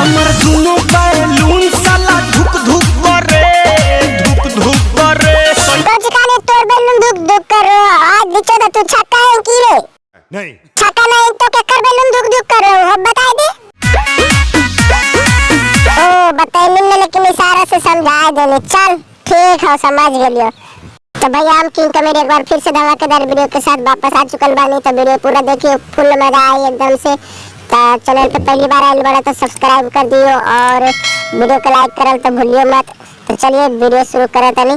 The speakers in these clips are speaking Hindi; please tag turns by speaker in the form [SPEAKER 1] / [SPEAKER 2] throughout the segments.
[SPEAKER 1] हमर दुनो बैलून साला धुक धुक करे
[SPEAKER 2] काने तोर बैलून धुक धुक करो। आज दिचो तो तू छक्का है की रे?
[SPEAKER 1] नहीं
[SPEAKER 2] छक्का नहीं तो केकर बैलून धुक धुक कर रहे हो अब बता दे। ओ बताई नहीं लेकिन इशारा से समझा देने। चल ठीक है समझ गेलियो। तो भैया हम किंग कॉमेडी एक बार फिर से धमाकेदार वीडियो के साथ वापस आ चुकल बानी। तो वीडियो पूरा देखिए फुल मजा आई एकदम से। तो चैनल पे पहली बार आइल बड़ा तो सब्सक्राइब कर दियो और वीडियो को लाइक करल तो भूलियो मत। तो चलिए वीडियो शुरू करें तनी।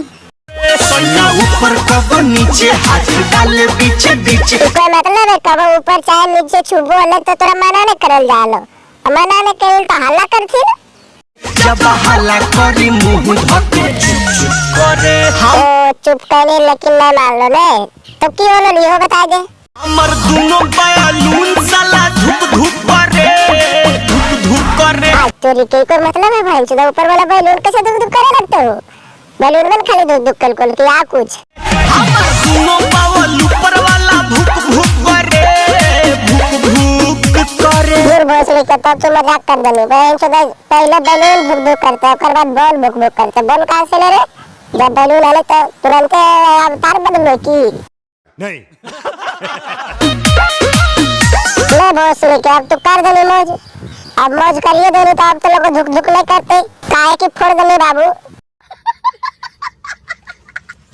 [SPEAKER 1] ऊपर कब नीचे हाथ डाल बीचे बीचे
[SPEAKER 2] कोई मतलब है कब ऊपर चाहे नीचे छुबो अलग तो तोरा मना नहीं करल जालो। मना नहीं करल तो हल्ला करथी
[SPEAKER 1] जब हल्ला करी मुंह धके चुप चुप करे।
[SPEAKER 2] ओ चुप करे लेकिन मैं मान लो ने तो की होलो लियो बता दे।
[SPEAKER 1] हमर दोनों बैलून साला धुक धुक करे
[SPEAKER 2] आज तेरी कोई मतलब है भाई चुदा ऊपर वाला बैलून कैसे धुक धुक करे लगते हो? बैलून में खाली धुक धुक कल के आ कुछ।
[SPEAKER 1] हमर दोनों बैलून ऊपर वाला भुक भुक करे
[SPEAKER 2] दूर भोसले के तब तो मजाक कर देनी भाई चुदा। पहले बैलून भुक भुक करते हैं फिर बाद बॉल भुक भुक करते। बॉल कहां से ले रे? जब बैलून आले तो तुरंत अवतार बदलो की
[SPEAKER 1] नहीं
[SPEAKER 2] ले भोसले के अब तो कर देनी मौज। अब मौज करिए देनी तो अब तो लोग धुक धुक नहीं करते काहे की फोड़ देनी बाबू।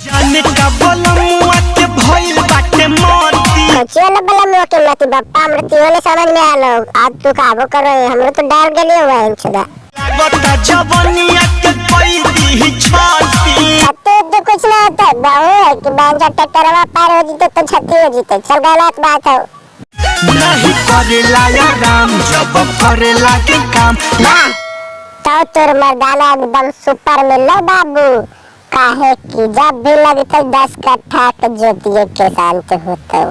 [SPEAKER 1] जाने का बलमुआ के भइल बाटे मोती
[SPEAKER 2] चल बलमुआ के मती बापा मृत्यु वाले समझ में आलो। आज तू काबो करो हमरो तो डाल गेलियो हुआ इंचदा
[SPEAKER 1] लागता जवनिया के कोई दी छाती।
[SPEAKER 2] तो कुछ ना होता बाबू कि बांजा टकरवा पार हो जीते तो छती हो जीते। चल गलत बात है
[SPEAKER 1] नहीं करेला या राम जब करेला के काम
[SPEAKER 2] ना तो तोर मर्दाना एकदम सुपर मिलो बाबू। काहे कि जब भी लगते 10 कट्ठा के जोतिए के शांत होते हो।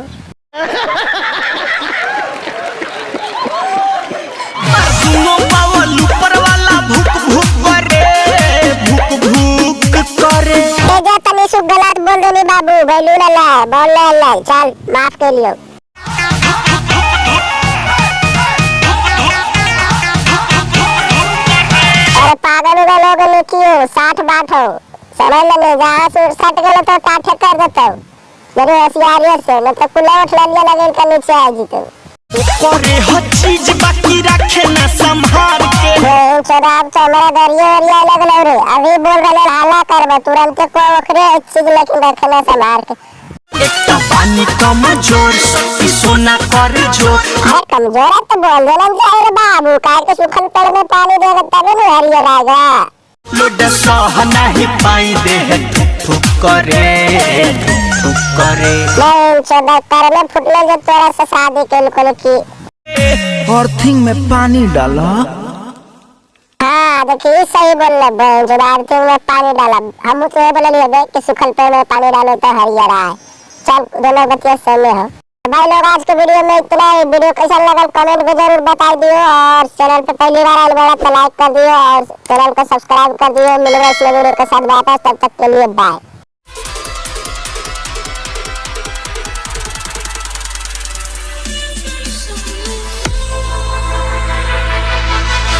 [SPEAKER 1] दोनों बावल ऊपर वाला भुक भुक करे
[SPEAKER 2] ए जा तनी सु गलत बोल देनी बाबू। बैलून ला बोल ले चल माफ कर लियो। अरे पागल हो लोग ने क्यों 60 बात हो समझ ले जहाँ से 60 गलो तो काठे कर देता हूँ मेरे होशियारी से न तो कुला उठ लिया लगे इनका नीचे आ जीते
[SPEAKER 1] करे हर चीज बाकी रखे ना संभाल के।
[SPEAKER 2] चोराब तो हमारा दरिया वरिया अलग लग रहे अभी बोल रहे हाला कर तुरंत को ओखरे चीज लेकिन रखना संभाल के।
[SPEAKER 1] एक पानी कमजोर शक्ति सोना कर जो
[SPEAKER 2] कमजोर है तो बोल देना चाहिए बाबू काहे के सूखल पेड़ में पानी देगा तब न हरियर आएगा।
[SPEAKER 1] लोड सह नहीं पाई दे ठुक करे
[SPEAKER 2] नहीं चोदा करने फुटले जो तोरा से शादी के लोग की
[SPEAKER 3] अर्थिंग में पानी डाला।
[SPEAKER 2] हाँ देखिए सही बोल रहे जो अर्थिंग में पानी डाला हम तो ये बोले नहीं देख कि सूखल पेड़ में पानी डालो तो हरियर आए। चल दोनों बच्चे सहमे हो भाई लोग। आज के वीडियो में इतना ही। वीडियो कैसा लगा कमेंट में जरूर बता दियो और चैनल पे पहली बार आए बड़ा तो लाइक कर दियो और चैनल को सब्सक्राइब कर दियो। मिलेगा इस वीडियो के साथ वापस तब तक के लिए बाय।